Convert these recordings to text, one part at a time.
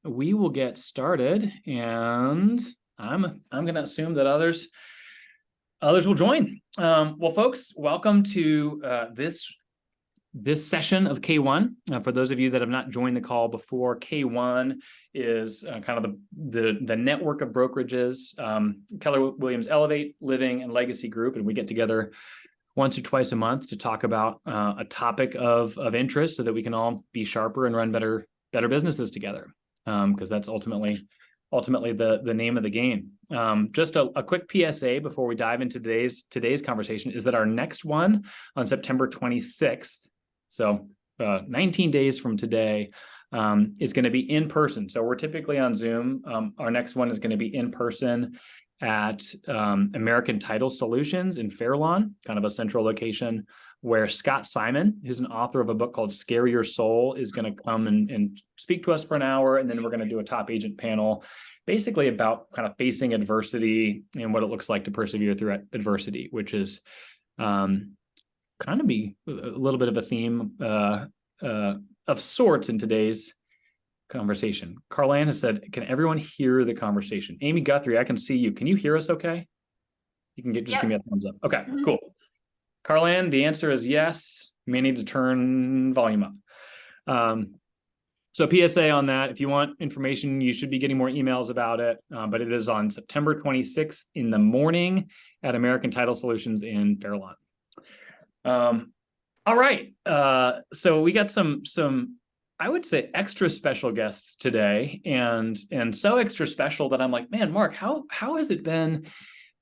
we will get started, and I'm going to assume that others will join. Well, folks, welcome to this session of K1. For those of you that have not joined the call before, K1 is kind of the network of brokerages, Keller Williams Elevate, Living, and Legacy Group, and we get together once or twice a month to talk about a topic of interest so that we can all be sharper and run better businesses together, because that's ultimately the name of the game. Just a quick PSA before we dive into today's conversation is that our next one on September 26th, so 19 days from today, is going to be in person. So we're typically on Zoom. Our next one is going to be in person at American Title Solutions in Fair Lawn, kind of a central location, where Scott Simon, who's an author of a book called Scare Your Soul, is going to come and speak to us for an hour. And then we're going to do a top agent panel, basically about kind of facing adversity and what it looks like to persevere through adversity, which is kind of be a little bit of a theme of sorts in today's conversation. Carlann has said, can everyone hear the conversation? Amy Guthrie, I can see you. Can you hear us okay? You can give me a thumbs up. Okay, cool. Carlann, the answer is yes. You may need to turn volume up. So PSA on that, if you want information, you should be getting more emails about it, but it is on September 26th in the morning at American Title Solutions in Fair Lawn. All right, so we got some I would say extra special guests today, and so extra special that I'm like, man, Mark, how has it been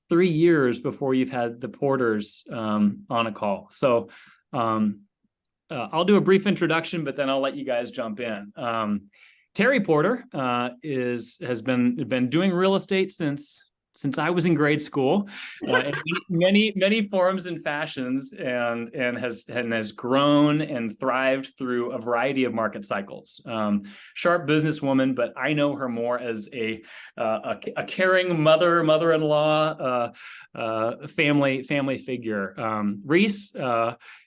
3 years before you've had the Porters on a call? So I'll do a brief introduction, but then I'll let you guys jump in. Terri Porter has been doing real estate since I was in grade school, in many forms and fashions, and has grown and thrived through a variety of market cycles. Sharp businesswoman, but I know her more as a caring mother-in-law, family figure. Reese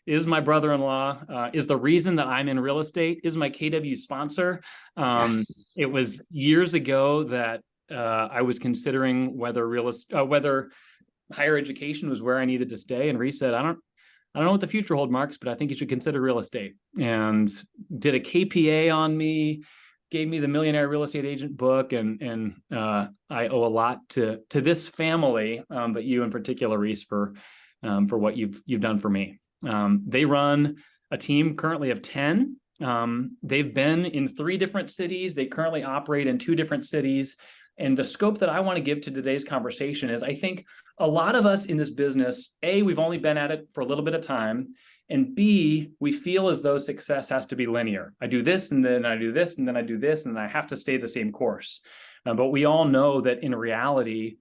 is my brother-in-law, is the reason that I'm in real estate, is my KW sponsor. Yes. It was years ago that I was considering whether higher education was where I needed to stay, and Reese said, I don't know what the future holds, Marks, but I think you should consider real estate. And did a KPA on me, gave me the Millionaire Real Estate Agent book, and I owe a lot to this family, but you in particular, Reese, for what you've done for me. They run a team currently of 10. They've been in 3 different cities. They currently operate in 2 different cities. And the scope that I want to give to today's conversation is, I think a lot of us in this business, A, we've only been at it for a little bit of time, and B, we feel as though success has to be linear. I do this, and then I do this, and then I do this, and then I have to stay the same course. But we all know that in reality,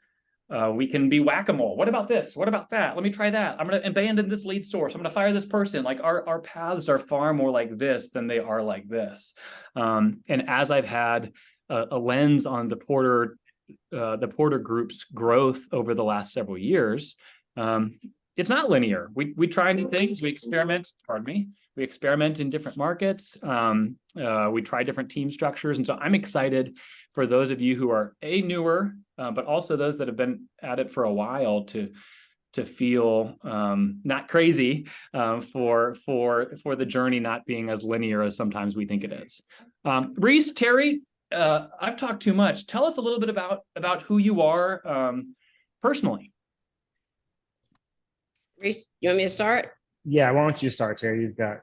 we can be whack-a-mole. What about this? What about that? Let me try that. I'm going to abandon this lead source. I'm going to fire this person. Like our paths are far more like this than they are like this. And as I've had a lens on the Porter Group's growth over the last several years, it's not linear. We try new things. We experiment. We experiment in different markets. We try different team structures, and so I'm excited for those of you who are newer, but also those that have been at it for a while to feel not crazy for the journey not being as linear as sometimes we think it is. Reese, Terri, I've talked too much. Tell us a little bit about who you are personally. Reese, you want me to start? Yeah, why don't you start, Terri? You've got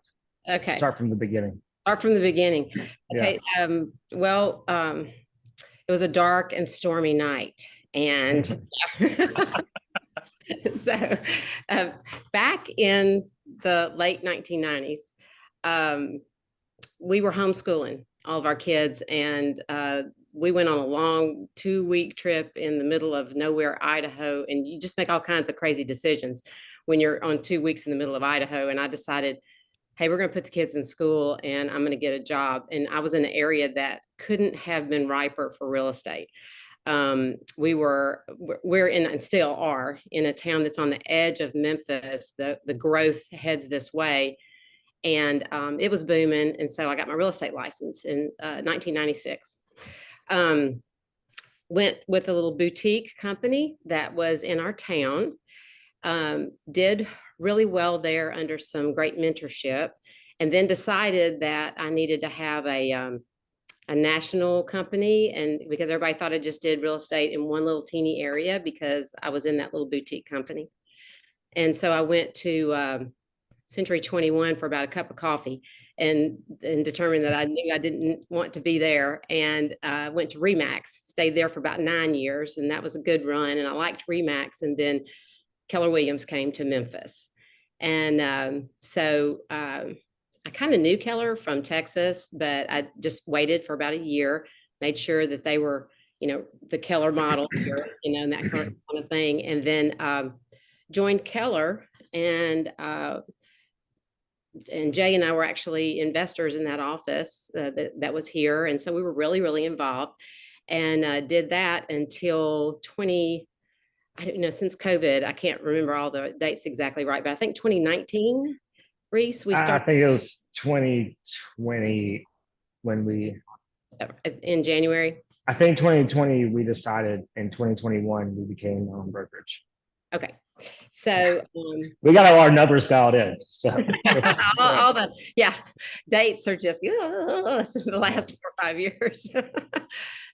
okay. Start from the beginning. Start from the beginning. Okay. Yeah. It was a dark and stormy night, and so back in the late 1990s, we were homeschooling all of our kids, and we went on a long 2-week trip in the middle of nowhere, Idaho, and you just make all kinds of crazy decisions when you're on 2 weeks in the middle of Idaho. And I decided, hey, we're going to put the kids in school and I'm going to get a job. And I was in an area that couldn't have been riper for real estate. We're in, and still are, in a town that's on the edge of Memphis. The growth heads this way, and it was booming. And so I got my real estate license in 1996. Went with a little boutique company that was in our town. Did really well there under some great mentorship, and then decided that I needed to have a national company, and because everybody thought I just did real estate in one little teeny area because I was in that little boutique company. And so I went to Century 21 for about a cup of coffee and determined that I knew I didn't want to be there, and went to Remax, stayed there for about 9 years, and that was a good run, and I liked Remax. And then Keller Williams came to Memphis. And so I kind of knew Keller from Texas, but I just waited for about a year, made sure that they were, the Keller model here, and that kind of thing. And then joined Keller, and Jay and I were actually investors in that office that was here. And so we were really, really involved, and did that until I don't know, since COVID. I can't remember all the dates exactly right, but I think 2019, Reese, we I started think it was 2020 when in January. I think 2020 we decided, in 2021 we became our own brokerage. Okay. So we got all our numbers dialed in. So all the dates are just the last 4 or 5 years.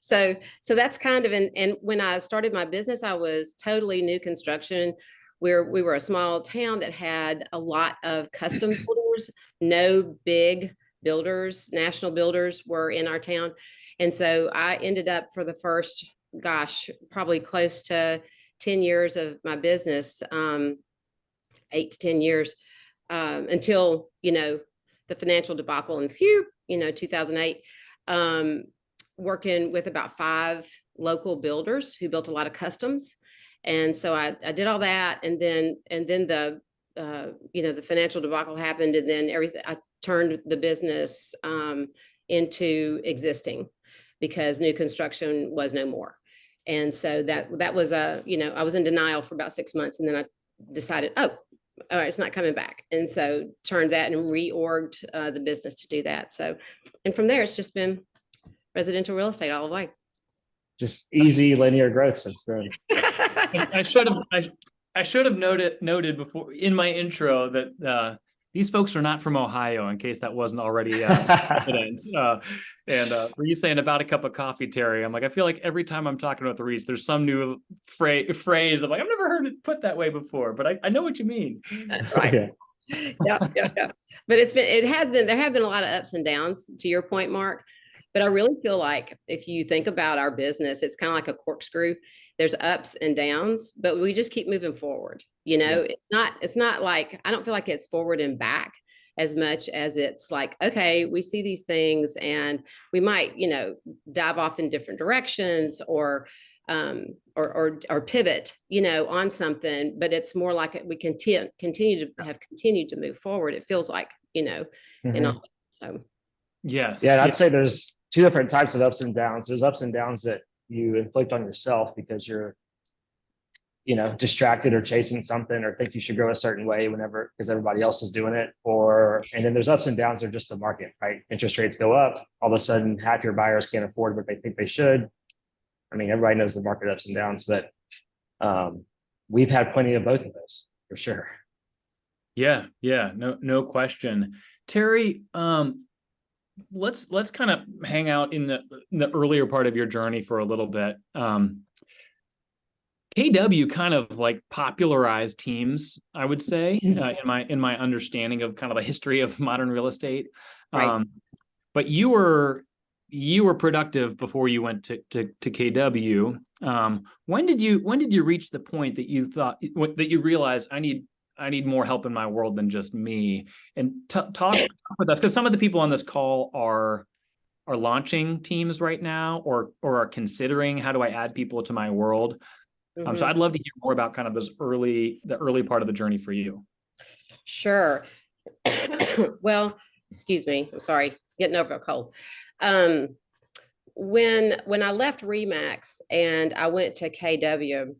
So that's kind of and when I started my business, I was totally new construction. We were a small town that had a lot of custom builders. No big builders, national builders were in our town. And so I ended up, for the first, probably close to 10 years of my business, 8 to 10 years, until, the financial debacle in 2008, working with about 5 local builders who built a lot of customs. And so I did all that. And then the, the financial debacle happened, and then I turned the business into existing, because new construction was no more. And so that was I was in denial for about 6 months, and then I decided, all right, it's not coming back. And so turned that and reorged the business to do that. So, and from there, it's just been residential real estate all the way. Just easy linear growth since then. I should have noted before in my intro that these folks are not from Ohio, in case that wasn't already evident. And were you saying about a cup of coffee, Terry? I'm like, I feel like every time I'm talking about the Reese, there's some new phrase. I'm like, I've never heard it put that way before, but I know what you mean. Right. Yeah. But there have been a lot of ups and downs, to your point, Mark. But I really feel like if you think about our business, it's kind of like a corkscrew. There's ups and downs, but we just keep moving forward. Yeah. It's not like, I don't feel like it's forward and back as much as it's like, okay, we see these things and we might, dive off in different directions or pivot, on something, but it's more like we continue to move forward. It feels like, so. Yes. Yeah. I'd say there's 2 different types of ups and downs. There's ups and downs that you inflict on yourself because you're, distracted or chasing something, or think you should grow a certain way because everybody else is doing it. And then there's ups and downs that are just the market, right? Interest rates go up. All of a sudden, half your buyers can't afford what they think they should. I mean, everybody knows the market ups and downs, but we've had plenty of both of those for sure. Yeah. No question. Terri, let's kind of hang out in the earlier part of your journey for a little bit. KW kind of like popularized teams, I would say, in my understanding of kind of a history of modern real estate. Right. But you were productive before you went to KW. When did you reach the point that you realized I need more help in my world than just me? And talk with us, because some of the people on this call are launching teams right now, or are considering, how do I add people to my world? So I'd love to hear more about kind of the early part of the journey for you. Sure. Well, excuse me. I'm sorry, getting over a cold. When I left Remax and I went to KW,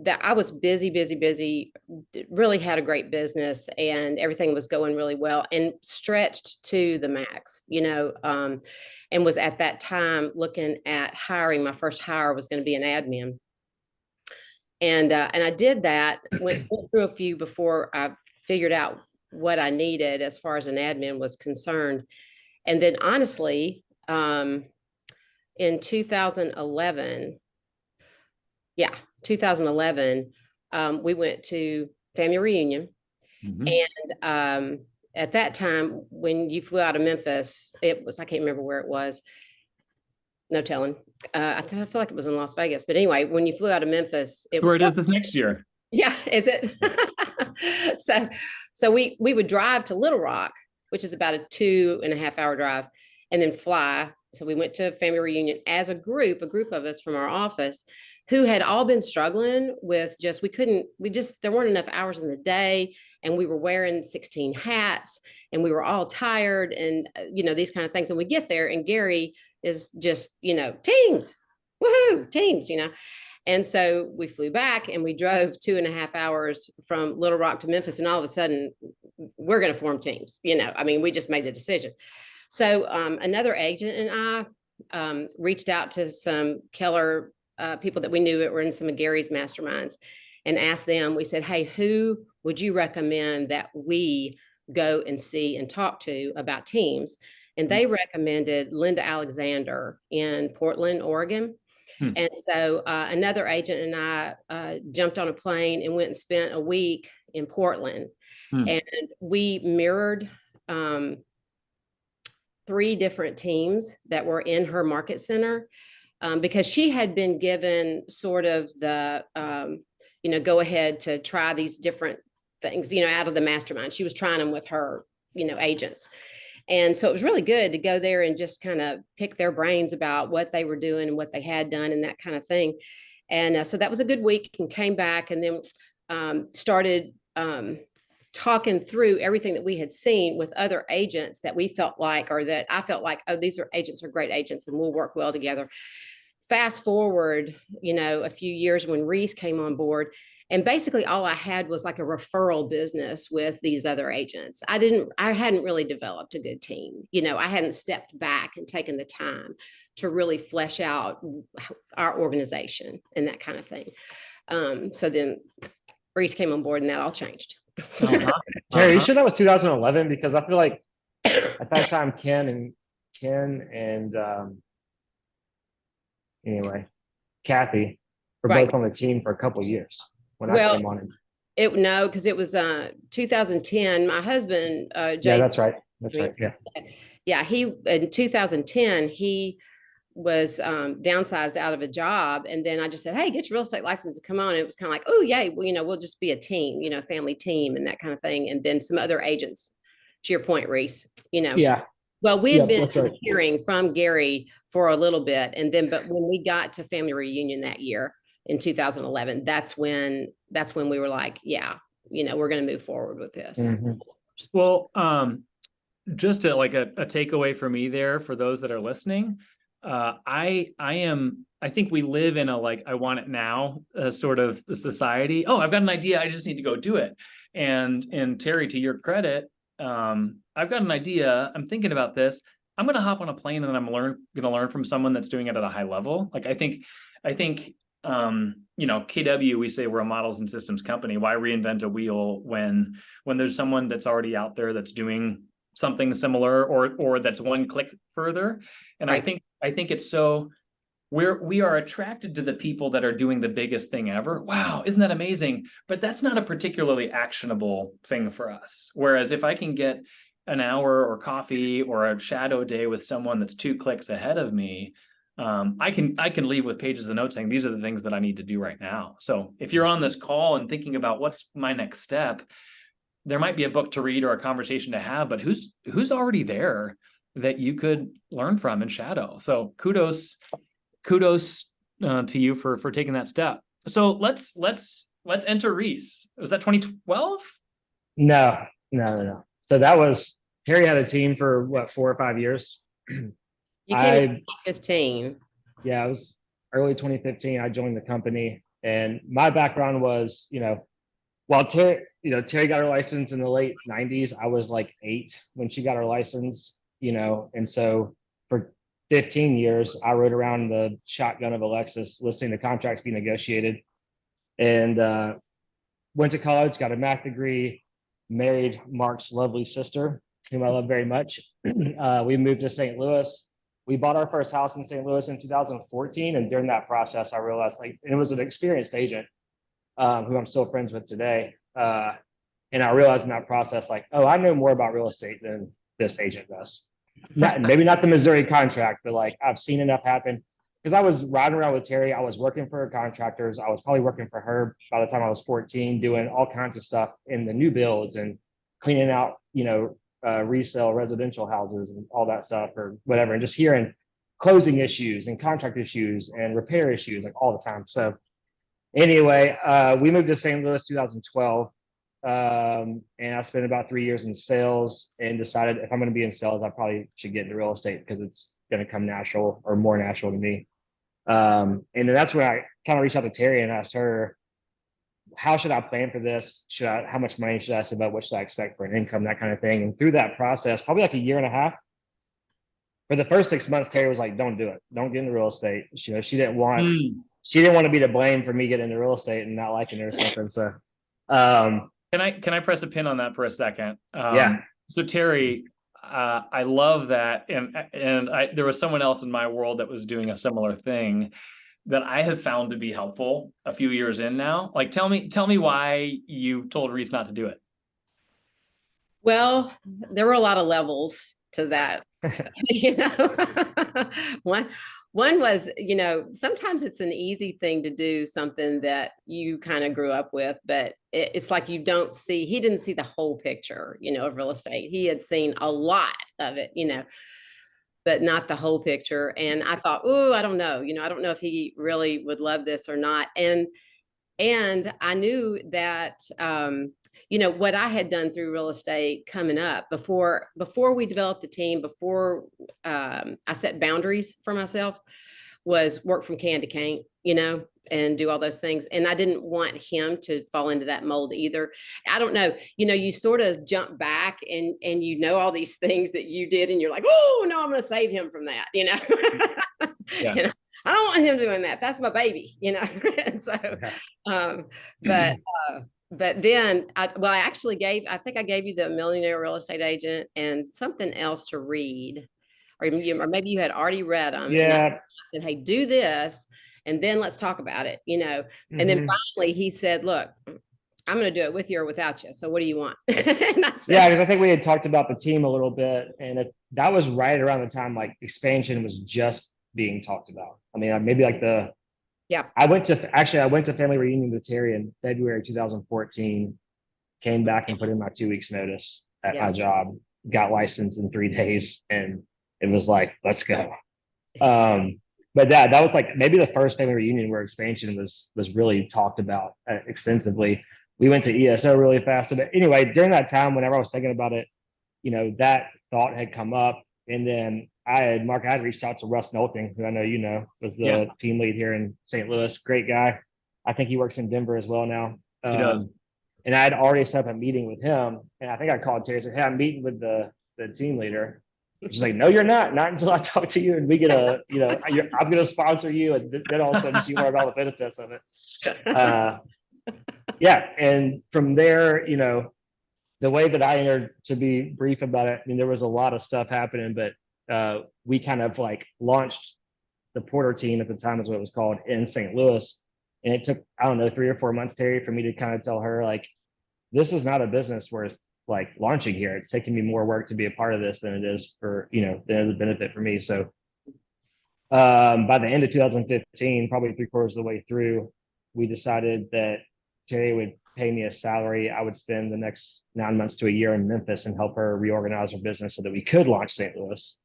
that I was busy, really had a great business and everything was going really well and stretched to the max, and was at that time looking at hiring. My first hire was going to be an admin. And I did that, went through a few before I figured out what I needed as far as an admin was concerned. And then honestly, in 2011, 2011, we went to family reunion. Mhm. And at that time, when you flew out of Memphis, it was, I can't remember where it was. No telling. I feel like it was in Las Vegas. But anyway, when you flew out of Memphis, it was Where it is this next year. Yeah, is it? So we would drive to Little Rock, which is about a 2.5 hour drive, and then fly. So we went to a family reunion as a group of us from our office who had all been struggling with there weren't enough hours in the day, and we were wearing 16 hats, and we were all tired, and these kind of things. And we get there, and Gary is just, teams, woohoo, teams, And so we flew back and we drove 2.5 hours from Little Rock to Memphis. And all of a sudden, we're going to form teams. We just made the decision. So another agent and I reached out to some Keller people that we knew that were in some of Gary's masterminds and asked them, we said, hey, who would you recommend that we go and see and talk to about teams? And they recommended Linda Alexander in Portland, Oregon. And so another agent and I jumped on a plane and went and spent a week in Portland. And we mirrored 3 different teams that were in her market center because she had been given sort of the, go ahead to try these different things, out of the mastermind. She was trying them with her, agents. And so it was really good to go there and just kind of pick their brains about what they were doing and what they had done and that kind of thing. And so that was a good week, and came back and then started talking through everything that we had seen with other agents that we felt like, or that I felt like, oh, these agents are great agents and we'll work well together. Fast forward, a few years when Reese came on board. And basically all I had was like a referral business with these other agents. I hadn't really developed a good team. I hadn't stepped back and taken the time to really flesh out our organization and that kind of thing. So then Reese came on board and that all changed. Terri, you sure that was 2011? Because I feel like at that time, Ken and anyway, Kathy were both on the team for a couple of years. When I came on no, because it was 2010. My husband, Jason, yeah, that's right. Yeah, he in 2010 he was downsized out of a job, and then I just said, "Hey, get your real estate license and come on." And it was kind of like, "Oh, yay! Well, we'll just be a team, family team, and that kind of thing." And then some other agents. To your point, Reese, Yeah. Well, we had been hearing from Gary for a little bit, and then, but when we got to family reunion that year, in 2011, that's when we were like, yeah, we're going to move forward with this. Well, just a takeaway for me there, for those that are listening, I think we live in a, I want it now sort of society. Oh, I've got an idea, I just need to go do it. And Terri, to your credit, I've got an idea, I'm thinking about this, I'm going to hop on a plane and I'm going to learn from someone that's doing it at a high level. I think KW, we say we're a models and systems company. Why reinvent a wheel when there's someone that's already out there that's doing something similar or that's one click further? And right. I think it's so we are attracted to the people that are doing the biggest thing ever. Wow, isn't that amazing? But that's not a particularly actionable thing for us. Whereas if I can get an hour or coffee or a shadow day with someone that's 2 clicks ahead of me, I can leave with pages of notes saying these are the things that I need to do right now. So if you're on this call and thinking about what's my next step, there might be a book to read or a conversation to have, but who's already there that you could learn from and shadow. So kudos to you for taking that step. So let's enter Reese. Was that 2012? No. So that was, Terri had a team for what, 4 or 5 years. You came in 2015. Yeah, it was early 2015. I joined the company. And my background was, while Terry got her license in the late 90s, I was like 8 when she got her license, and so for 15 years, I rode around the shotgun of a Lexus, listening to contracts being negotiated, and went to college, got a math degree, married Mark's lovely sister, whom I love very much. We moved to St. Louis. We bought our first house in St. Louis in 2014. And during that process, I realized it was an experienced agent who I'm still friends with today. And I realized in that process, oh, I know more about real estate than this agent does. Maybe not the Missouri contract, but I've seen enough happen. Because I was riding around with Terry, I was working for contractors. I was probably working for her by the time I was 14, doing all kinds of stuff in the new builds and cleaning out, resale residential houses and all that stuff or whatever, and just hearing closing issues and contract issues and repair issues all the time. So anyway, we moved to St. Louis 2012. And I spent about 3 years in sales and decided if I'm going to be in sales, I probably should get into real estate because it's going to come natural or more natural to me. And then that's when I kind of reached out to Terry and asked her, how should I plan for this? How much money should I save up? What should I expect for an income, that kind of thing. And through that process, probably a year and a half, for the first 6 months, Terry was like, don't do it. Don't get into real estate. She didn't want to be to blame for me getting into real estate and not liking it or something. So, can I press a pin on that for a second? Yeah. So Terry, I love that, and there was someone else in my world that was doing a similar thing that I have found to be helpful a few years in now. Tell me why you told Reese not to do it. Well, there were a lot of levels to that. One was, sometimes it's an easy thing to do something that you kind of grew up with, but it's like he didn't see the whole picture, of real estate. He had seen a lot of it, but not the whole picture. And I thought, oh, I don't know, I don't know if he really would love this or not. And I knew that, what I had done through real estate coming up before we developed a team, before I set boundaries for myself, was work from can to can't, and do all those things. And I didn't want him to fall into that mold either. I don't know, you sort of jump back and all these things that you did, and you're like, oh no, I'm going to save him from that, Yeah. I don't want him doing that. That's my baby, And so, but then I think I gave you the Millionaire Real Estate Agent and something else to read, or maybe you had already read them. Yeah. And I said, hey, do this, and then let's talk about it, And then finally he said, look, I'm going to do it with you or without you. So what do you want? And I said, yeah, because I think we had talked about the team a little bit, and that was right around the time expansion was just being talked about. I mean, maybe yeah. I went to family reunion with Terry in February 2014, came back and put in my 2 weeks notice at my job, got licensed in 3 days, and it was like, let's go. But that was maybe the first family reunion where expansion was really talked about extensively. We went to ESO really fast. But anyway, during that time, whenever I was thinking about it, that thought had come up. And then I had reached out to Russ Knowlton, who I know was the team lead here in St. Louis. Great guy. I think he works in Denver as well now. He does. And I had already set up a meeting with him. And I think I called Terry and said, hey, I'm meeting with the team leader. She's like, no, you're not until I talk to you and we get I'm going to sponsor you. And then all of a sudden she learned all the benefits of it. Yeah. And from there, the way that I entered, to be brief about it, I mean, there was a lot of stuff happening, but we kind of launched the Porter team at the time, is what it was called, in St. Louis. And it took, I don't know, 3 or 4 months, Terry, for me to kind of tell her, this is not a business worth launching here. It's taking me more work to be a part of this than it is for, the benefit for me. So by the end of 2015, probably 3/4 of the way through, we decided that Terry would pay me a salary. I would spend the next 9 months to a year in Memphis and help her reorganize her business so that we could launch St. Louis.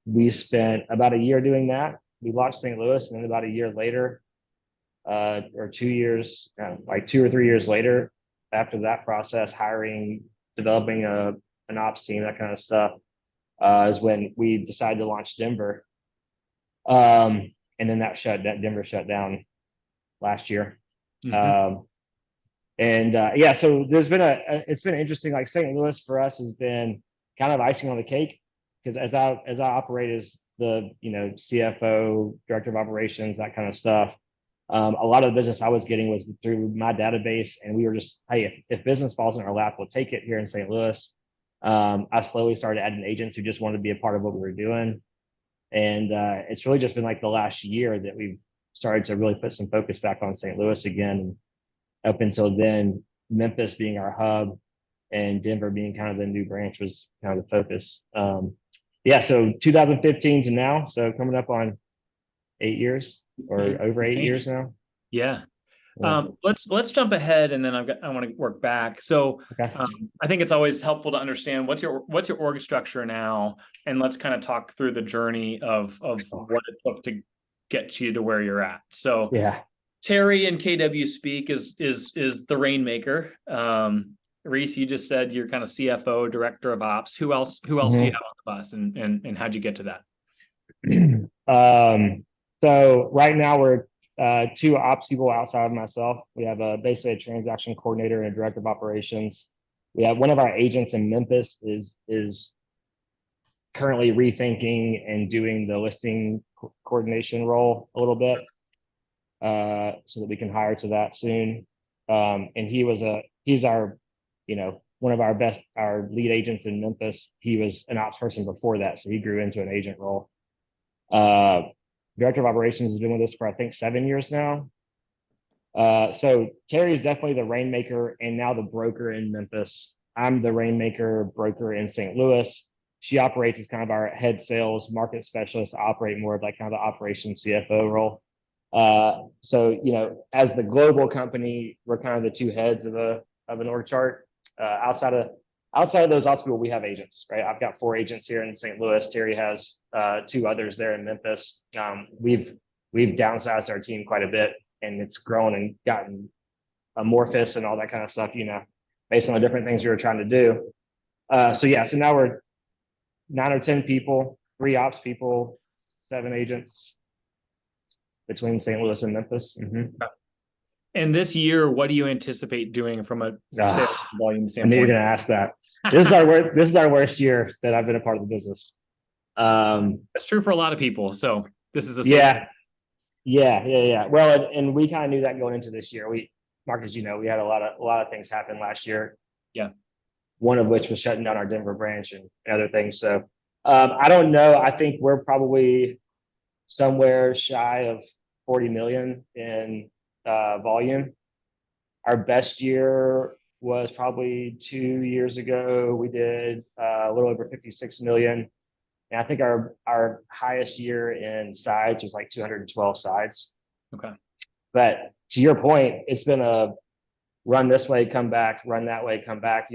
We spent about a year doing that. We launched St. Louis, and then about a year later, or 2 years, 2 or 3 years later, after that process, hiring, developing an ops team, that kind of stuff, is when we decided to launch Denver. And then that Denver shut down last year. Mhm. Yeah, so there's been it's been interesting. Like St. Louis for us has been kind of icing on the cake because as I operate as the CFO, director of operations, that kind of stuff. A lot of the business I was getting was through my database, and we were just, hey, if business falls in our lap, we'll take it here in St. Louis. I slowly started adding agents who just wanted to be a part of what we were doing, and it's really just been like the last year that we've started to really put some focus back on St. Louis again. Up until then, Memphis being our hub and Denver being kind of the new branch was kind of the focus. Yeah, so 2015 to now, so coming up on 8 years or over 8 years now. Yeah. Yeah. Let's jump ahead, and then I want to work back. So Okay. I think it's always helpful to understand what's your org structure now, and let's kind of talk through the journey of what it took to get you to where you're at. So Yeah. Terri and KW Speak is the rainmaker. Reese, you just said you're kind of CFO, director of ops. Who else do you have on the bus, and how'd you get to that? So right now we're two ops people outside of myself. We have basically a transaction coordinator and a director of operations. We have one of our agents in Memphis is currently rethinking and doing the listing coordination role a little bit, so that we can hire to that soon. And he's our, one of our lead agents in Memphis. He was an ops person before that, so he grew into an agent role. Director of operations has been with us for I think 7 years now. So Terri is definitely the rainmaker and now the broker in Memphis. I'm the rainmaker broker in St. Louis. She operates as kind of our head sales market specialist, operate more of like kind of the operations CFO role. So as the global company, we're kind of the two heads of an org chart. Outside of those people, we have agents, right? I've got 4 agents here in St. Louis. Terri has 2 others there in Memphis. We've downsized our team quite a bit, and it's grown and gotten amorphous and all that kind of stuff, based on the different things we were trying to do. So now we're 9 or 10 people, 3 ops people, 7 agents between St. Louis and Memphis. And this year, what do you anticipate doing from a sales volume I knew standpoint? you were going to ask that. This is our worst year that I've been a part of the business. That's true for a lot of people. So this is a yeah. Well, and we kind of knew that going into this year. Mark, as you know, we had a lot of things happen last year. Yeah. One of which was shutting down our Denver branch and other things. So I don't know. I think we're probably somewhere shy of 40 million in volume. Our best year was probably 2 years ago. We did a little over 56 million. And I think our highest year in sides was like 212 sides. Okay. But to your point, it's been a run this way, come back, run that way, come back.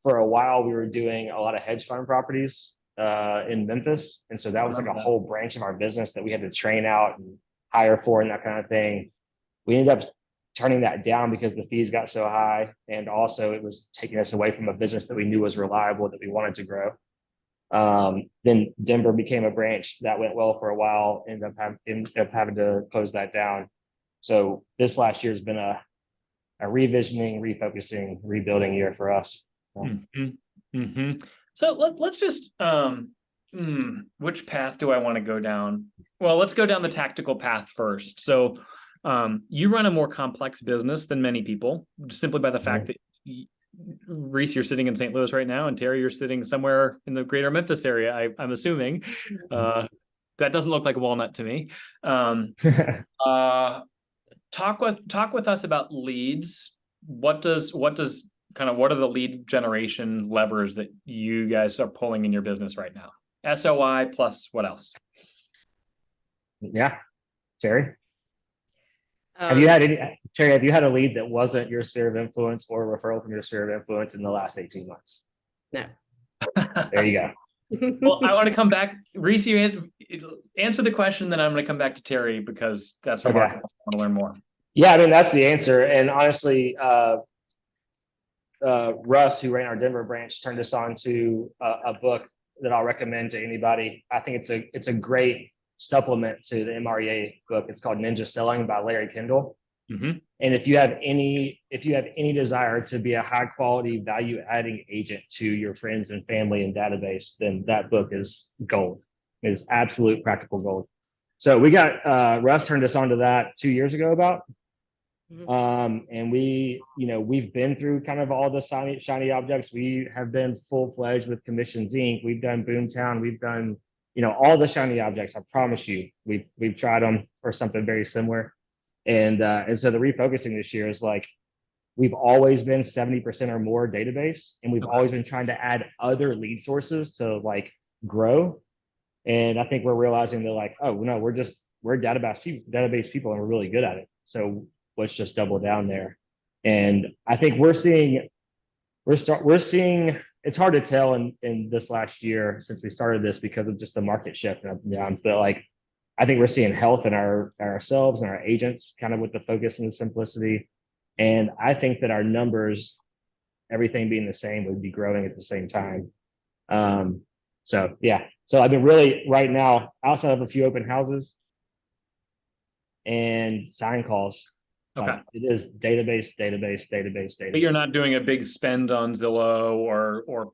For a while, we were doing a lot of hedge fund properties in Memphis. And so that was like a whole branch of our business that we had to train out and hire for and that kind of thing. We ended up turning that down because the fees got so high. And also it was taking us away from a business that we knew was reliable, that we wanted to grow. Then Denver became a branch that went well for a while, ended up having to close that down. So this last year has been a revisioning, refocusing, rebuilding year for us. So let's just which path do I want to go down? Well, let's go down the tactical path first. So you run a more complex business than many people, simply by the fact that Reese, you're sitting in St. Louis right now, and Terri, you're sitting somewhere in the greater Memphis area. I'm assuming that doesn't look like a walnut to me. Talk with us about leads. What are the lead generation levers that you guys are pulling in your business right now? SOI plus what else? Yeah, Terri. Have you had a lead that wasn't your sphere of influence or a referral from your sphere of influence in the last 18 months? No. There you go. Well, I want to come back. Reese, you answer the question, then I'm going to come back to Terri because that's remarkable. I want to learn more. Yeah, I mean, that's the answer. And honestly, Russ, who ran our Denver branch, turned us on to a book that I'll recommend to anybody. I think it's a great supplement to the MREA book. It's called Ninja Selling by Larry Kendall. Mhm. And if you have any desire to be a high quality value adding agent to your friends and family and database, then that book is gold. It is absolute practical gold. So we got Russ turned us onto that 2 years ago about. And we've been through kind of all the shiny objects. We have been full-fledged with Commissions Inc. We've done Boomtown. We've done, all the shiny objects. I promise you, we've tried them or something very similar. And so the refocusing this year is like, we've always been 70% or more database, and we've always been trying to add other lead sources to like grow. And I think we're realizing they're like, oh no, we're database people and we're really good at it. So let's just double down there. And I think we're seeing it's hard to tell in this last year since we started this because of just the market shift and up and down. But like, I think we're seeing health in ourselves and our agents, kind of with the focus and the simplicity. And I think that our numbers, everything being the same, would be growing at the same time. So yeah. So I've been really right now, outside of a few open houses and sign calls. Okay. It is database. But you're not doing a big spend on Zillow or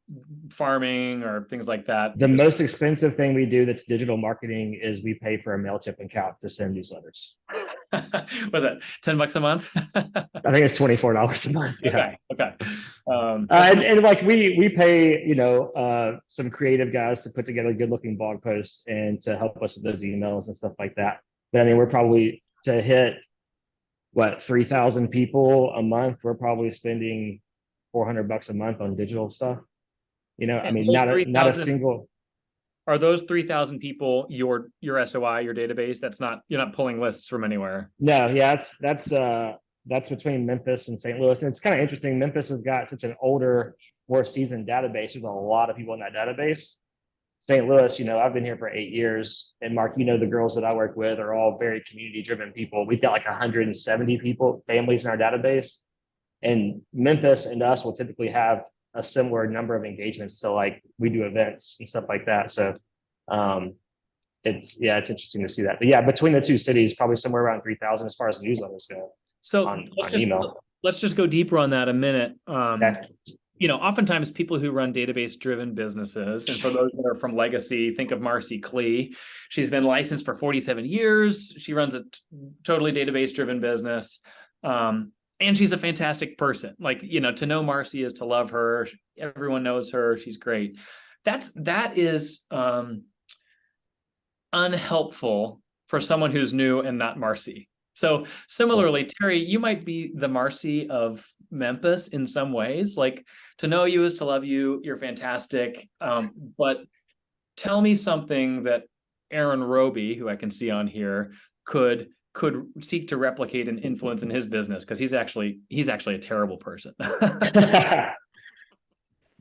farming or things like that. The most expensive thing we do that's digital marketing is we pay for a MailChimp account to send newsletters. Was it $10 a month? I think it's $24 a month. Yeah. Okay. And like we pay, some creative guys to put together good looking blog posts and to help us with those emails and stuff like that. But I mean, we're probably to hit 3,000 people a month. We're probably spending $400 a month on digital stuff. I mean, not a single. Are those 3,000 people your SOI, your database? You're not pulling lists from anywhere. No, yeah, that's between Memphis and St. Louis. And it's kind of interesting. Memphis has got such an older, more seasoned database. There's a lot of people in that database. St. Louis, I've been here for 8 years. And Mark, the girls that I work with are all very community driven people. We've got like 170 families in our database. And Memphis and us will typically have a similar number of engagements. So like we do events and stuff like that. So it's interesting to see that. But yeah, between the two cities, probably somewhere around 3,000 as far as newsletters go. So let's just go deeper on that a minute. Oftentimes people who run database-driven businesses, and for those that are from legacy, think of Marcy Klee. She's been licensed for 47 years. She runs a totally database-driven business. And she's a fantastic person. Like, to know Marcy is to love her. Everyone knows her. She's great. That is unhelpful for someone who's new and not Marcy. So similarly, Terri, you might be the Marcy of Memphis in some ways. Like, to know you is to love you. You're fantastic. But tell me something that Aaron Roby, who I can see on here, could seek to replicate and influence in his business, because he's actually a terrible person.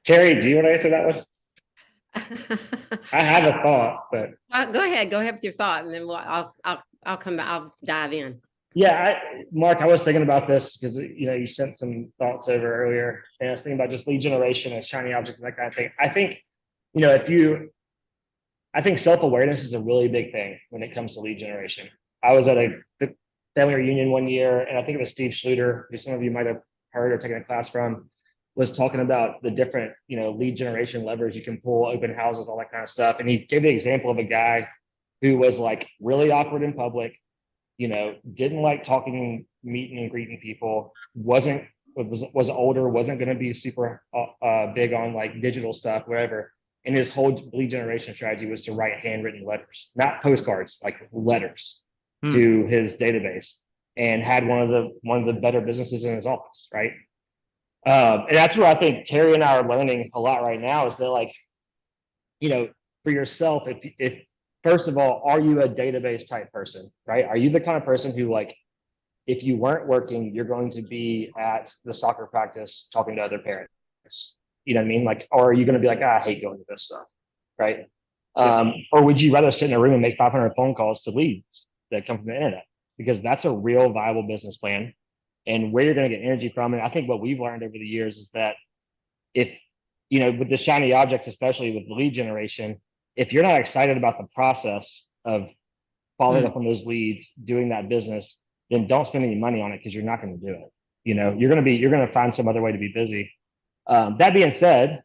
Terri, do you want to answer that one? I have a thought, but go ahead with your thought, and then I'll dive in. Yeah, Mark, I was thinking about this because you sent some thoughts over earlier, and I was thinking about just lead generation and shiny objects and that kind of thing. I think I think self-awareness is a really big thing when it comes to lead generation. I was at a family reunion one year, and I think it was Steve Schluter, who some of you might have heard or taken a class from, was talking about the different, lead generation levers you can pull, open houses, all that kind of stuff. And he gave the example of a guy who was like really awkward in public, didn't like talking, meeting and greeting people, was older, wasn't going to be super big on like digital stuff, whatever. And his whole lead generation strategy was to write handwritten letters, not postcards, like letters to his database, and had one of the better businesses in his office, right? And that's where I think Terri and I are learning a lot right now, is that like, for yourself, if first of all, are you a database type person, right? Are you the kind of person who, like, if you weren't working, you're going to be at the soccer practice talking to other parents? You know what I mean? Like, or are you going to be like, I hate going to this stuff, right? Yeah. Or would you rather sit in a room and make 500 phone calls to leads that come from the internet? Because that's a real viable business plan, and where you're going to get energy from. And I think what we've learned over the years is that if, with the shiny objects, especially with lead generation, if you're not excited about the process of following up on those leads, doing that business, then don't spend any money on it because you're not going to do it. You know, you're going to find some other way to be busy. That being said,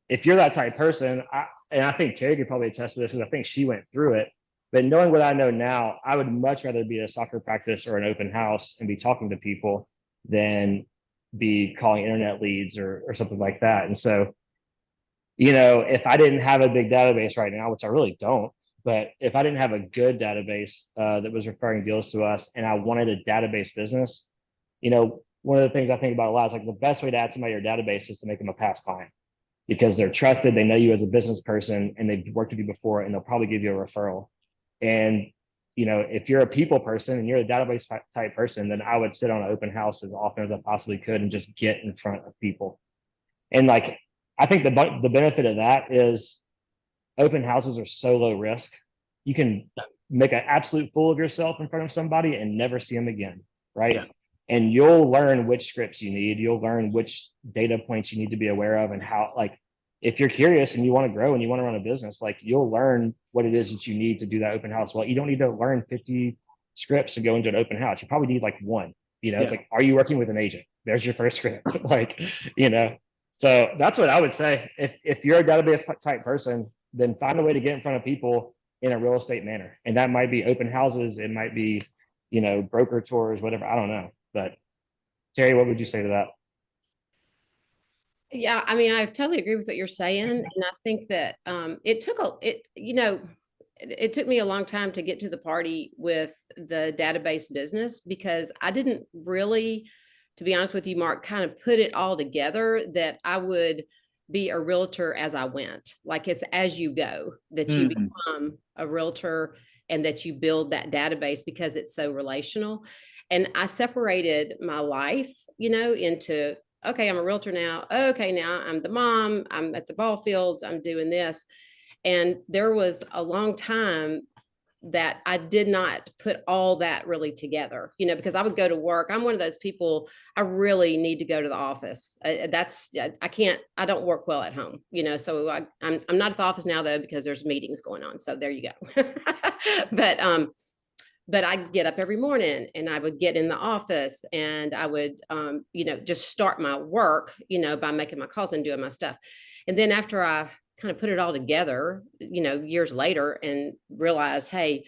if you're that type of person, and I think Terri could probably attest to this because I think she went through it. But knowing what I know now, I would much rather be at a soccer practice or an open house and be talking to people than be calling internet leads or something like that. And so, you know, if I didn't have a big database right now, which I really don't, but if I didn't have a good database that was referring deals to us and I wanted a database business, you know, one of the things I think about a lot is like the best way to add somebody to your database is to make them a past client because they're trusted, they know you as a business person and they've worked with you before and they'll probably give you a referral. And, you know, if you're a people person and you're a database type person, then I would sit on an open house as often as I possibly could and just get in front of people. And like, I think the benefit of that is open houses are so low risk. You can make an absolute fool of yourself in front of somebody and never see them again, right? Yeah. And you'll learn which scripts you need. You'll learn which data points you need to be aware of and how, like, if you're curious and you want to grow and you want to run a business, like you'll learn what it is that you need to do that open house. Well, you don't need to learn 50 scripts to go into an open house. You probably need like one, you know, It's like, are you working with an agent? There's your first script. Like, you know, so that's what I would say. If you're a database type person, then find a way to get in front of people in a real estate manner. And that might be open houses. It might be, you know, broker tours, whatever. I don't know. But Terri, what would you say to that? Yeah, I mean, I totally agree with what you're saying. And I think that it took me a long time to get to the party with the database business because I didn't really, to be honest with you, Mark, kind of put it all together that I would be a realtor as I went. Like it's as you go that you become a realtor and that you build that database because it's so relational. And I separated my life, you know, into, okay, I'm a realtor now. Okay, now I'm the mom. I'm at the ball fields. I'm doing this. And there was a long time that I did not put all that really together, you know, because I would go to work. I'm one of those people, I really need to go to the office. I can't, I don't work well at home, you know, so I'm not at the office now though, because there's meetings going on. So there you go. But I get up every morning and I would get in the office and I would, you know, just start my work, you know, by making my calls and doing my stuff. And then after I kind of put it all together, you know, years later and realized, hey,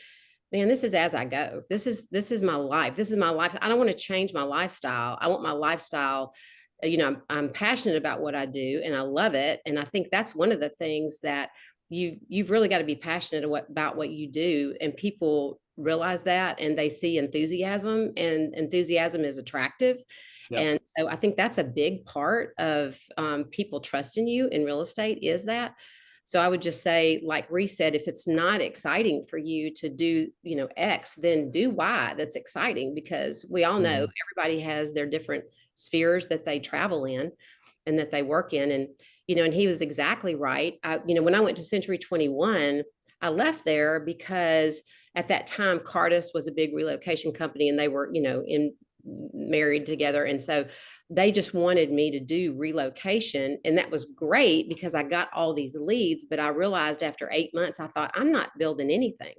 man, this is as I go. This is my life. This is my life. I don't want to change my lifestyle. I want my lifestyle. You know, I'm passionate about what I do and I love it. And I think that's one of the things that you've really got to be passionate about what you do. And people realize that and they see enthusiasm, and enthusiasm is attractive. Yep. And so I think that's a big part of people trusting you in real estate is that. So I would just say, like Reese said, if it's not exciting for you to do, you know, X, then do Y. That's exciting because we all know everybody has their different spheres that they travel in and that they work in. And, you know, and he was exactly right. You know, when I went to Century 21, I left there because at that time, Cardis was a big relocation company and they were, you know, married together. And so they just wanted me to do relocation. And that was great because I got all these leads. But I realized after 8 months, I thought, I'm not building anything.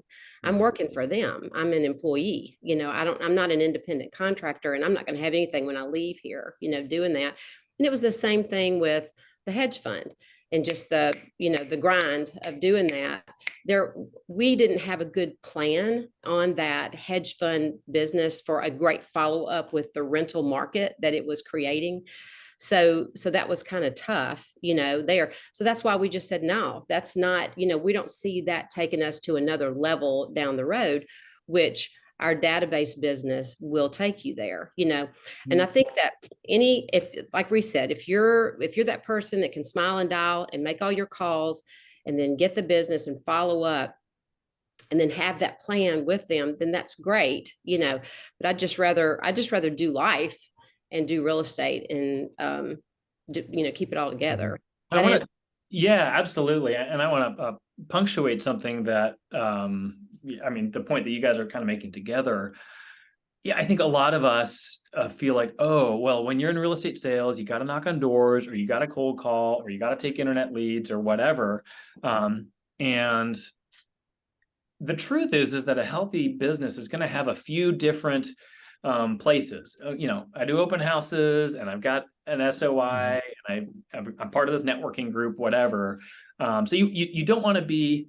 I'm working for them. I'm an employee. You know, I'm not an independent contractor and I'm not going to have anything when I leave here, you know, doing that. And it was the same thing with the hedge fund and just the, you know, the grind of doing that. We didn't have a good plan on that hedge fund business for a great follow-up with the rental market that it was creating. So that was kind of tough, you know, there. So that's why we just said, no, that's not, you know, we don't see that taking us to another level down the road, which our database business will take you there, you know. And I think that like Reese said, if you're that person that can smile and dial and make all your calls and then get the business and follow up and then have that plan with them, then that's great, you know. But I'd just rather do life and do real estate and you know, keep it all together. Yeah, absolutely. And I want to punctuate something that I mean, the point that you guys are kind of making together. Yeah, I think a lot of us feel like, oh, well, when you're in real estate sales, you got to knock on doors or you got to cold call or you got to take internet leads or whatever. And the truth is that a healthy business is going to have a few different places. I do open houses, and I've got an SOI, and I'm part of this networking group, whatever. So you don't want to be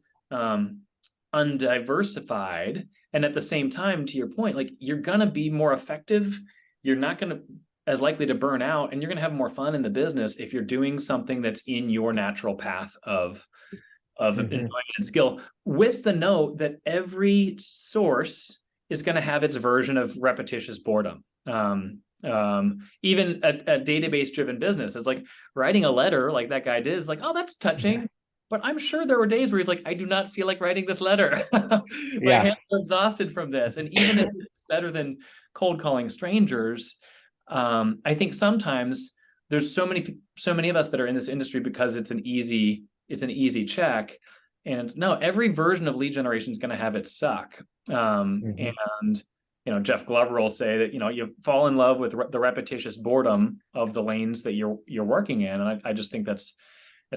undiversified, and at the same time, to your point, like, you're going to be more effective. You're not going to as likely to burn out, and you're going to have more fun in the business if you're doing something that's in your natural path of enjoyment and skill, with the note that every source is going to have its version of repetitious boredom. Even a database driven business, it's like writing a letter like that guy did, is like, oh, that's touching. But I'm sure there were days where he's like, I do not feel like writing this letter. My hands are exhausted from this. And even if it's better than cold calling strangers, I think sometimes there's so many of us that are in this industry because it's an easy check. And no, every version of lead generation is going to have its suck. And Jeff Glover will say that you fall in love with the repetitious boredom of the lanes that you're working in, and I just think that's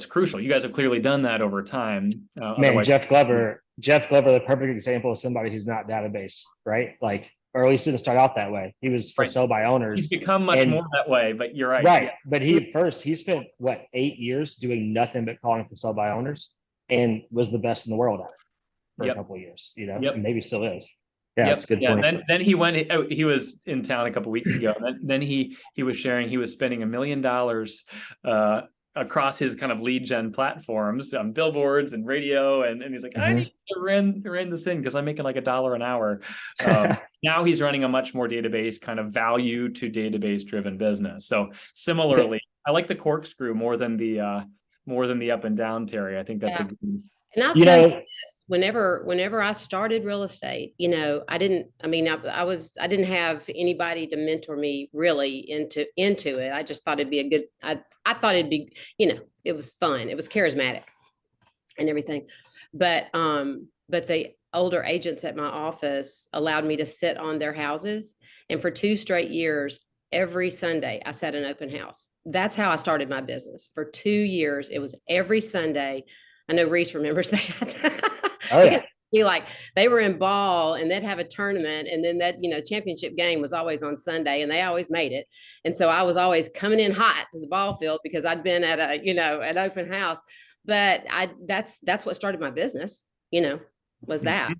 crucial. You guys have clearly done that over time. Man, Jeff Glover, the perfect example of somebody who's not database, right? Like, or at least didn't start out that way. He was for sale by owners. He's become much more that way, but you're right. Right. Yeah. But he spent 8 years doing nothing but calling for sale by owners, and was the best in the world at it for a couple of years, and maybe still is. Yeah, that's a good point. Then he went. He was in town a couple of weeks ago. Then he was sharing he was spending $1 million across his kind of lead gen platforms on billboards and radio, and he's like, I need to rein this in because I'm making like $1 an hour. Now he's running a much more database kind of value to database driven business. So similarly, I like the corkscrew more than the up and down, Terry. I think that's a good. And I'll tell you this, whenever I started real estate, I didn't have anybody to mentor me really into it. I just thought it'd be I thought it'd be, it was fun. It was charismatic and everything. But the older agents at my office allowed me to sit on their houses. And for 2 straight years, every Sunday, I sat an open house. That's how I started my business. For 2 years, it was every Sunday. I know Reese remembers that. Oh, yeah. They were in ball, and they'd have a tournament, and then that, championship game was always on Sunday, and they always made it. And so I was always coming in hot to the ball field because I'd been at an open house. But that's what started my business, was that.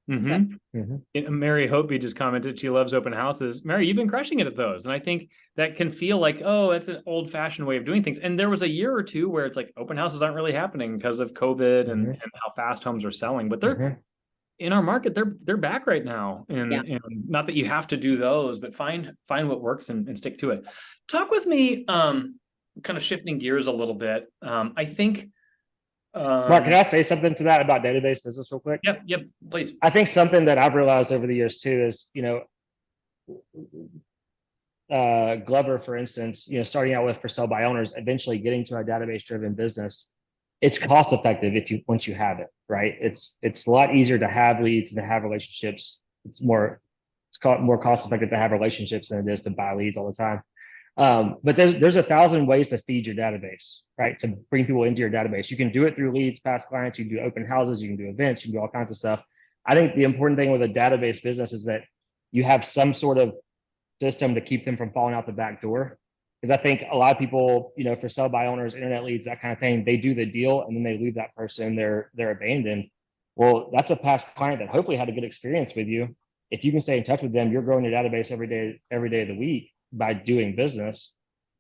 Mary Hopi just commented she loves open houses. Mary, you've been crushing it at those, and I think that can feel like, oh, it's an old-fashioned way of doing things. And there was a year or two where it's like open houses aren't really happening because of COVID and how fast homes are selling. But they're in our market, they're back right now. And not that you have to do those, but find what works and stick to it. Talk with me, kind of shifting gears a little bit. I think. Mark, can I say something to that about database business real quick? Yep, please. I think something that I've realized over the years too is, Glover, for instance, starting out with for sale by owners, eventually getting to a database driven business, it's cost effective once you have it, right? It's a lot easier to have leads and to have relationships. It's more cost effective to have relationships than it is to buy leads all the time. But there's 1,000 ways to feed your database, right? To bring people into your database. You can do it through leads, past clients, you can do open houses, you can do events, you can do all kinds of stuff. I think the important thing with a database business is that you have some sort of system to keep them from falling out the back door. Because I think a lot of people, for sell by owners, internet leads, that kind of thing, they do the deal and then they leave that person, they're abandoned. Well, that's a past client that hopefully had a good experience with you. If you can stay in touch with them, you're growing your database every day of the week by doing business.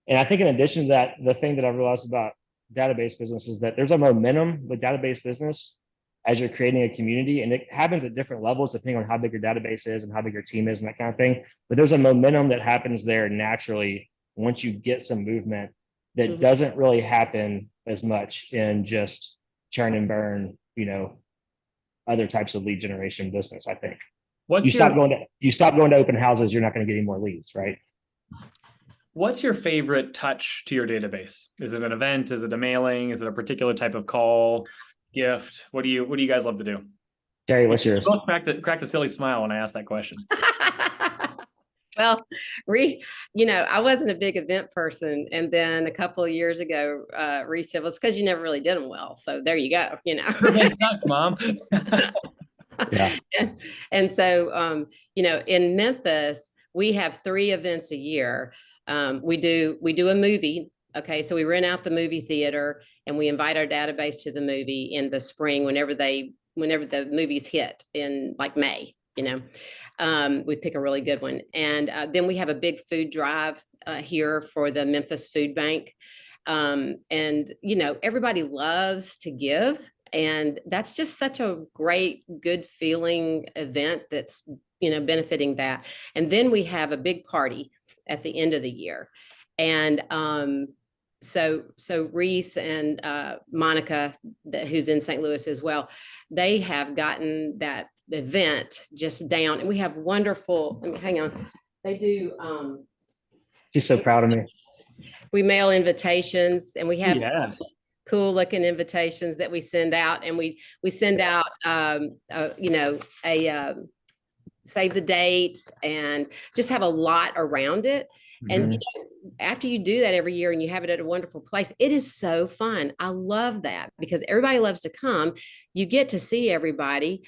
And I think in addition to that, the thing that I realized about database business is that there's a momentum with database business as you're creating a community, and it happens at different levels depending on how big your database is and how big your team is and that kind of thing. But there's a momentum that happens there naturally once you get some movement that doesn't really happen as much in just churn and burn, other types of lead generation business. I think you stop going to open houses, you're not going to get any more leads, right? What's your favorite touch to your database? Is it an event? Is it a mailing? Is it a particular type of call, gift? What do you guys love to do? Terry, what's yours? Both cracked a silly smile when I asked that question. Well, I wasn't a big event person. And then a couple of years ago, Reese said, well, it's because you never really did them well. So there you go, They suck, Mom. Yeah. And so, in Memphis, we have 3 events a year. We do a movie. Okay, so we rent out the movie theater and we invite our database to the movie in the spring whenever the movies hit in like May. We pick a really good one, and then we have a big food drive here for the Memphis Food Bank. And everybody loves to give, and that's just such a great, good feeling event that's benefiting that. And then we have a big party at the end of the year, and so Reese and Monica, who's in St. Louis as well, they have gotten that event just down, and we have wonderful. Let me hang on. They do. She's so proud of me. We mail invitations, and we have Yeah. cool looking invitations that we send out, and we send out a save the date and just have a lot around it. And after you do that every year and you have it at a wonderful place, it is so fun. I love that because everybody loves to come. You get to see everybody.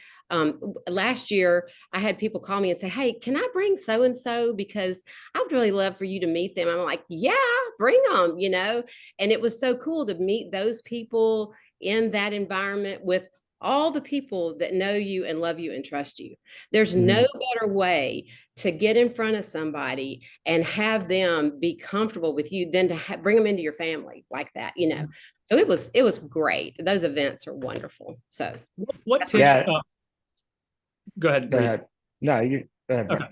Last year, I had people call me and say, "Hey, can I bring so-and-so? Because I would really love for you to meet them." I'm like, "Yeah, bring them," And it was so cool to meet those people in that environment with all the people that know you and love you and trust you. There's no better way to get in front of somebody and have them be comfortable with you than to bring them into your family like that, So it was great. Those events are wonderful. So What tips? Yeah. Go ahead, Go Reese. ahead. No, you go ahead. Okay.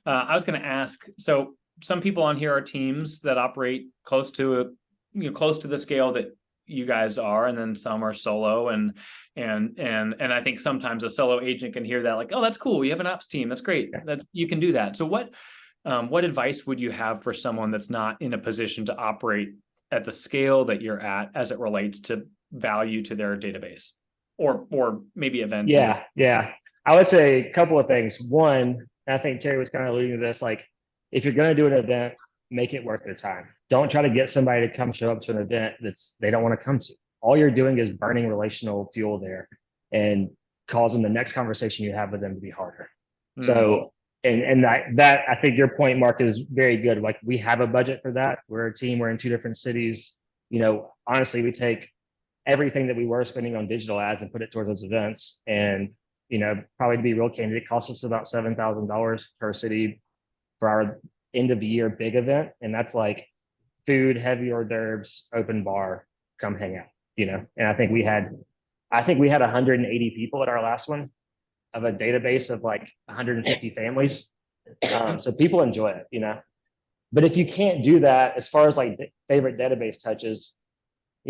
I was going to ask, so some people on here are teams that operate close to the scale that you guys are, and then some are solo, and I think sometimes a solo agent can hear that like, "Oh, that's cool. You have an ops team. That's great. That you can do that." So what advice would you have for someone that's not in a position to operate at the scale that you're at as it relates to value to their database or maybe events? Yeah. I would say a couple of things. One, I think Terry was kind of alluding to this, like if you're going to do an event, make it worth their time. Don't try to get somebody to come show up to an event they don't want to come to. All you're doing is burning relational fuel there and causing the next conversation you have with them to be harder. So, and that I think your point, Mark, is very good. Like we have a budget for that. We're a team. We're in 2 different cities. Honestly, we take everything that we were spending on digital ads and put it towards those events. And probably to be real candid, it costs us about $7,000 per city for our end of the year big event. And that's like food, heavy hors d'oeuvres, open bar, come hang out, And I think we had 180 people at our last one of a database of like 150 families. So people enjoy it, But if you can't do that, as far as like favorite database touches,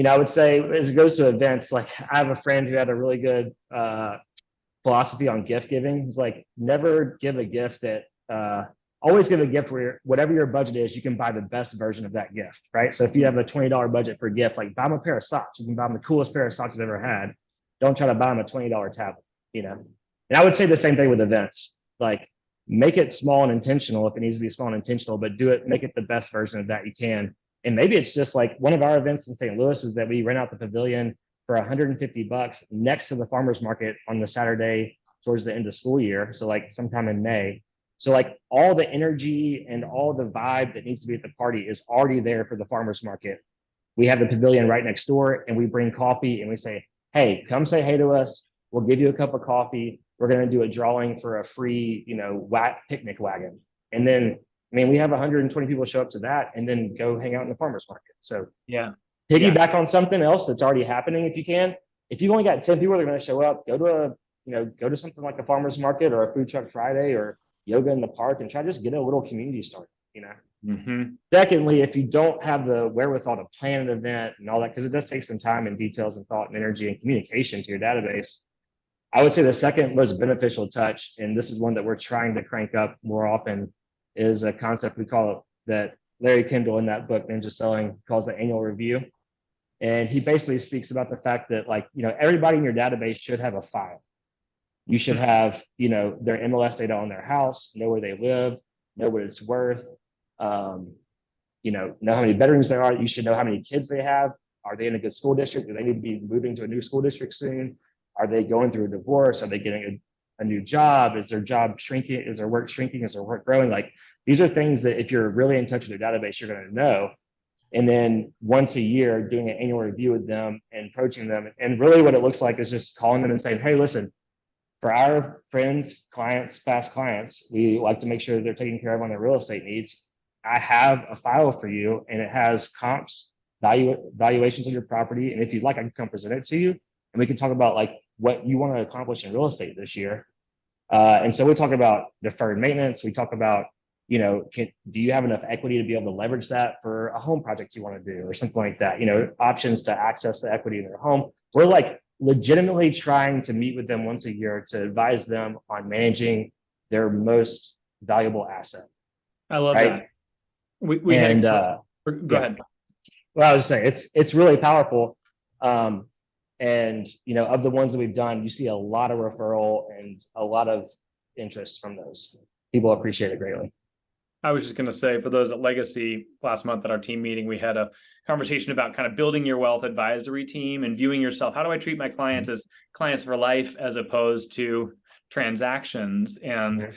I would say as it goes to events, like I have a friend who had a really good philosophy on gift giving. He's like, never give a gift that always give a gift where whatever your budget is, you can buy the best version of that gift, right? So if you have a $20 budget for a gift, like buy them a pair of socks. You can buy them the coolest pair of socks you've ever had. Don't try to buy them a $20 tablet, And I would say the same thing with events. Like make it small and intentional if it needs to be small and intentional, but make it the best version of that you can. And maybe it's just like one of our events in St. Louis is that we rent out the pavilion for $150 next to the farmer's market on the Saturday towards the end of school year. So like sometime in May. So like all the energy and all the vibe that needs to be at the party is already there for the farmer's market. We have the pavilion right next door and we bring coffee and we say, "Hey, come say hey to us. We'll give you a cup of coffee. We're going to do a drawing for a free, picnic wagon." And then, we have 120 people show up to that and then go hang out in the farmer's market. So piggyback on something else that's already happening if you can. If you've only got 10 people that are going to show up, go to something like a farmer's market or a food truck Friday or yoga in the park and try to just get a little community started, Secondly, if you don't have the wherewithal to plan an event and all that, because it does take some time and details and thought and energy and communication to your database, I would say the second most beneficial touch, and this is one that we're trying to crank up more often, is a concept we call it that Larry Kendall in that book, Ninja Selling, calls the annual review. And he basically speaks about the fact that everybody in your database should have a file. You should have, their MLS data on their house, know where they live, know what it's worth, know how many bedrooms there are. You should know how many kids they have. Are they in a good school district? Do they need to be moving to a new school district soon? Are they going through a divorce? Are they getting a new job? Is their job shrinking? Is their work shrinking? Is their work growing? Like, these are things that if you're really in touch with their database, you're going to know. And then once a year, doing an annual review with them and approaching them. And really what it looks like is just calling them and saying, hey, listen, for our friends, clients, past clients, we like to make sure that they're taken care of on their real estate needs. I have a file for you and it has comps, valuations of your property. And if you'd like, I can come present it to you and we can talk about like what you want to accomplish in real estate this year. And so we talk about deferred maintenance. We talk about, you know, do you have enough equity to be able to leverage that for a home project you want to do or something like that? You know, options to access the equity in their home. We're like legitimately trying to meet with them once a year to advise them on managing their most valuable asset. I love right? that. We and had, go ahead. Well, I was just saying it's really powerful. And you know, of the ones that we've done, you see a lot of referral and a lot of interest from those. People appreciate it greatly. I was just going to say, for those at Legacy last month at our team meeting, we had a conversation about kind of building your wealth advisory team and viewing yourself. How do I treat my clients as clients for life as opposed to transactions? And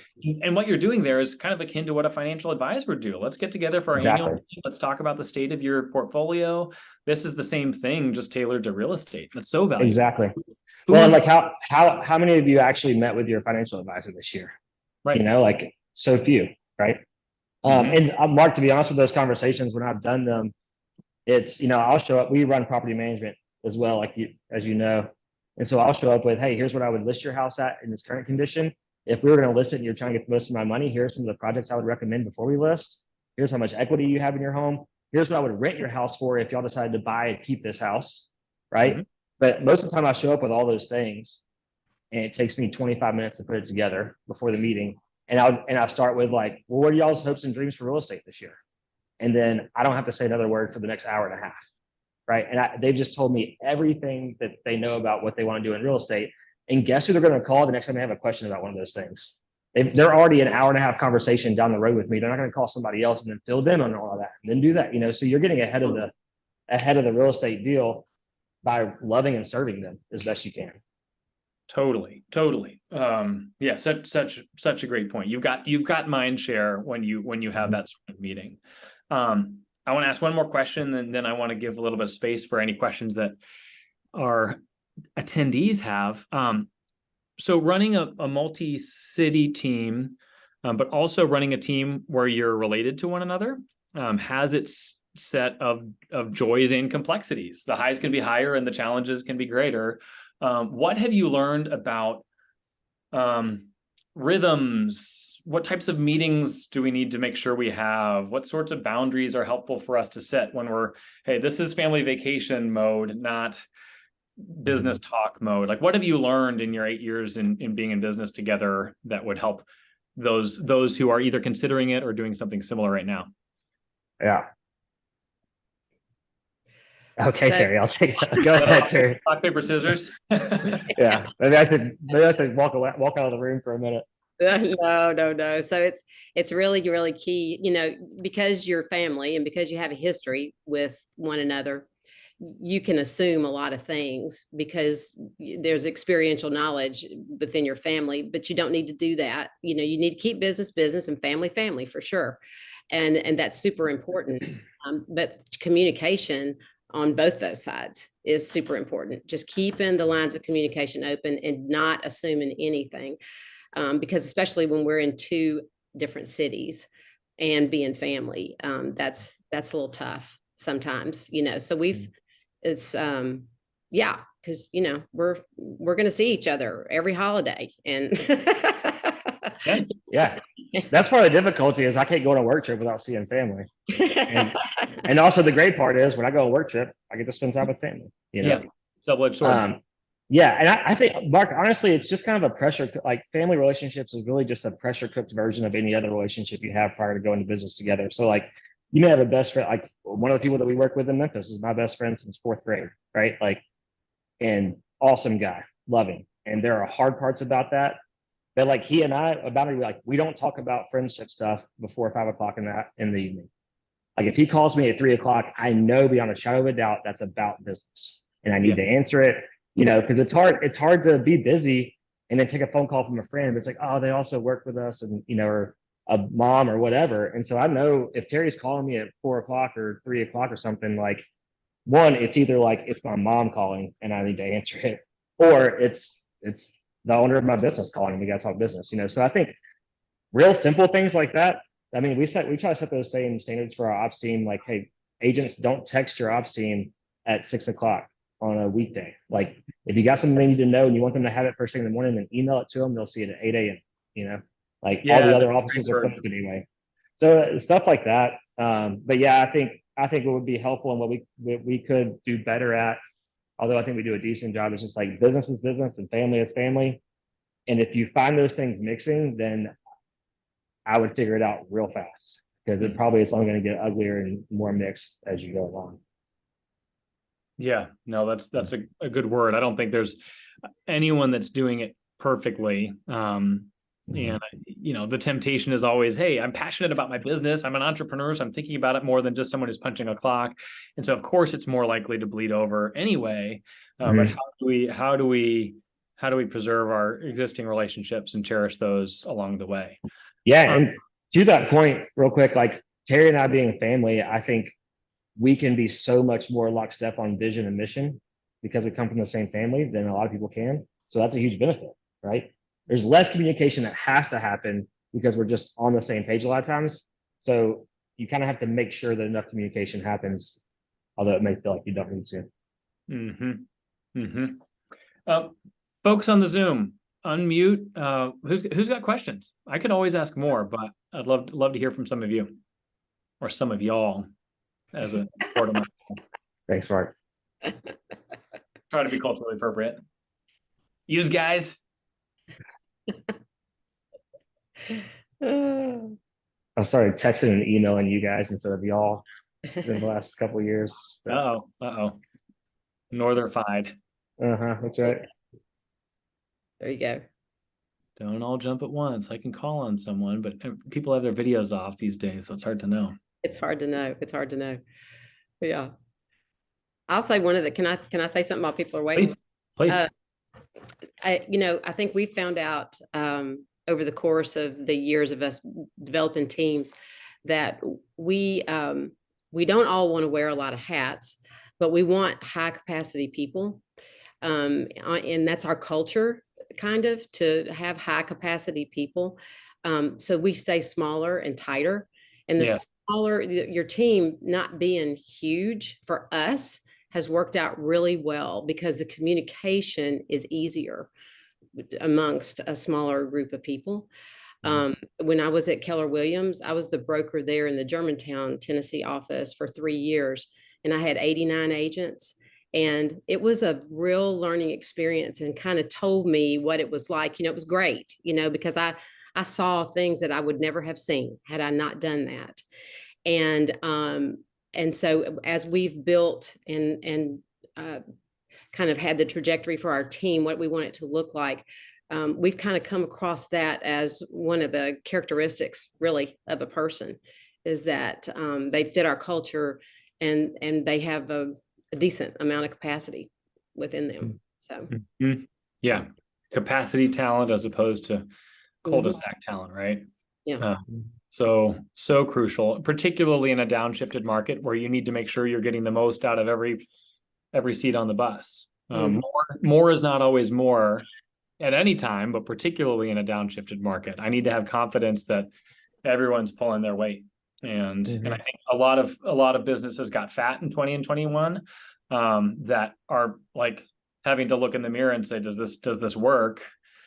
what you're doing there is kind of akin to what a financial advisor would do. Let's get together for our annual meeting. Let's talk about the state of your portfolio. This is the same thing, just tailored to real estate. That's so valuable. Exactly. Well, and like how many of you actually met with your financial advisor this year? Right. You know, like so few, right? And Mark, to be honest with those conversations, when I've done them, it's, you know, I'll show up, we run property management as well, like you, as you know. And so I'll show up with, hey, here's what I would list your house at in its current condition. If we were going to list it and you're trying to get most of my money, here's some of the projects I would recommend before we list. Here's how much equity you have in your home. Here's what I would rent your house for if y'all decided to buy and keep this house, right? But most of the time I show up with all those things and it takes me 25 minutes to put it together before the meeting. And I'll start with like, well, what are y'all's hopes and dreams for real estate this year? And then I don't have to say another word for the next hour and a half, right? And they've just told me everything that they know about what they want to do in real estate. And guess who they're going to call the next time they have a question about one of those things? They're already an hour and a half conversation down the road with me. They're not going to call somebody else and then fill them on all of that and then do that, you know? So you're getting ahead of the real estate deal by loving and serving them as best you can. Totally. Yeah, such a great point. You've got mind share when you have that sort of meeting. I want to ask one more question, and then I want to give a little bit of space for any questions that our attendees have. So running a multi-city team, but also running a team where you're related to one another, has its set of joys and complexities. The highs can be higher and the challenges can be greater. What have you learned about rhythms? What types of meetings do we need to make sure we have? What sorts of boundaries are helpful for us to set when we're, hey, this is family vacation mode, not business talk mode? Like, what have you learned in your 8 years in being in business together that would help those who are either considering it or doing something similar right now? Yeah. Okay, so, Terry, I'll take that. Go ahead, Terry. Rock, paper, scissors. Yeah, maybe I should walk out of the room for a minute. No. So it's really key, you know, because you're family and because you have a history with one another, you can assume a lot of things because there's experiential knowledge within your family, but you don't need to do that. You know, you need to keep business and family for sure. And that's super important. But communication on both those sides is super important. Just keeping the lines of communication open and not assuming anything. Because especially when we're in two different cities and being family, that's a little tough sometimes, you know. So because you know, we're going to see each other every holiday and yeah. That's part of the difficulty is I can't go on a work trip without seeing family. And also the great part is when I go on a work trip, I get to spend time with family, you know? Yeah. Double-edged sword. Yeah. And I think, Mark, honestly, it's just kind of a pressure, like family relationships is really just a pressure cooked version of any other relationship you have prior to going to business together. So like, you may have a best friend, like one of the people that we work with in Memphis is my best friend since 4th grade, right? Like, and awesome guy, loving. And there are hard parts about that. But like he and I, about it, like we don't talk about friendship stuff before 5 o'clock in the evening. Like if he calls me at 3 o'clock, I know beyond a shadow of a doubt that's about business, and I need to answer it. You know, because it's hard to be busy and then take a phone call from a friend. It's like, oh, they also work with us, and or a mom or whatever. And so I know if Terry's calling me at 4 o'clock or 3 o'clock or something, like, one, it's either like it's my mom calling and I need to answer it, or it's the owner of my business calling and we got to talk business. So I think real simple things like that. I mean, we try to set those same standards for our ops team. Like, hey, agents, don't text your ops team at 6 o'clock on a weekday. Like, if you got something they need to know and you want them to have it first thing in the morning, then email it to them. They'll see it at 8 a.m. Like all the other offices are closed anyway. So stuff like that. But yeah, I think it would be helpful, and what we could do better at, although I think we do a decent job, is just like business is business and family is family. And if you find those things mixing, then I would figure it out real fast, because it probably is only going to get uglier and more mixed as you go along. Yeah, no, that's a good word. I don't think there's anyone that's doing it perfectly. And the temptation is always, hey, I'm passionate about my business. I'm an entrepreneur, so I'm thinking about it more than just someone who's punching a clock. And so of course it's more likely to bleed over anyway. But how do we preserve our existing relationships and cherish those along the way? Yeah, and to that point, real quick, like Terry and I being a family, I think we can be so much more lockstep on vision and mission because we come from the same family than a lot of people can. So that's a huge benefit, right? There's less communication that has to happen because we're just on the same page a lot of times. So you kind of have to make sure that enough communication happens, although it may feel like you don't need to. Folks on the Zoom, unmute. Who's got questions? I could always ask more, but I'd love to hear from some of you, or some of y'all, as a support of myself. Thanks, Mark. Try to be culturally appropriate. Use guys. I started texting and emailing you guys instead of y'all in the last couple of years. So. Northern-fied. That's right. There you go. Don't all jump at once. I can call on someone, but people have their videos off these days, so it's hard to know. It's hard to know. Yeah. I'll say one of the, can I say something while people are waiting? Please. I think we found out over the course of the years of us developing teams that we don't all want to wear a lot of hats, but we want high capacity people. And that's our culture, kind of, to have high capacity people. So we stay smaller and tighter, and the smaller your team, not being huge for us, has worked out really well because the communication is easier amongst a smaller group of people. When I was at Keller Williams, I was the broker there in the Germantown, Tennessee office for 3 years, and I had 89 agents. And it was a real learning experience, and kind of told me what it was like. It was great, because I saw things that I would never have seen had I not done that. And so as we've built and kind of had the trajectory for our team, what we want it to look like, we've kind of come across that as one of the characteristics, really, of a person, is that they fit our culture, and they have a decent amount of capacity within them. So yeah, capacity talent as opposed to cul-de-sac talent, right? Yeah. So crucial, particularly in a downshifted market where you need to make sure you're getting the most out of every seat on the bus. More is not always more at any time, but particularly in a downshifted market, I need to have confidence that everyone's pulling their weight. And I think a lot of businesses got fat in 20 and 21 that are like having to look in the mirror and say, does this work?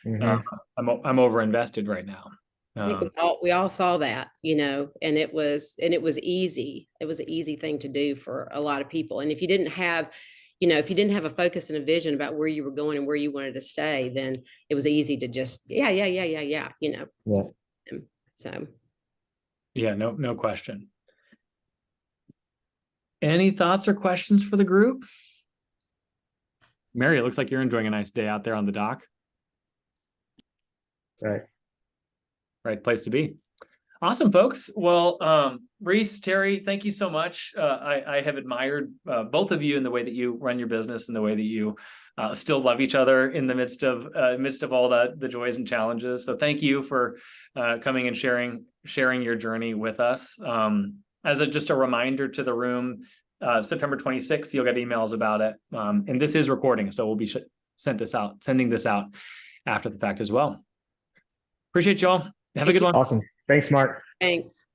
I'm over invested right now. I think we all saw that, and it was easy. It was an easy thing to do for a lot of people. And if you didn't have, if you didn't have a focus and a vision about where you were going and where you wanted to stay, then it was easy to just, yeah. So. Yeah, no question. Any thoughts or questions for the group? Mary, it looks like you're enjoying a nice day out there on the dock. Right place to be. Awesome, folks. Well, Reese, Terri, thank you so much. I have admired both of you in the way that you run your business and the way that you still love each other in the midst of all the joys and challenges. So thank you for coming and sharing your journey with us. As just a reminder to the room, September 26th, you'll get emails about it. And this is recording, so we'll be sending this out after the fact as well. Appreciate y'all. Have a good one. Awesome. Thanks, Mark. Thanks.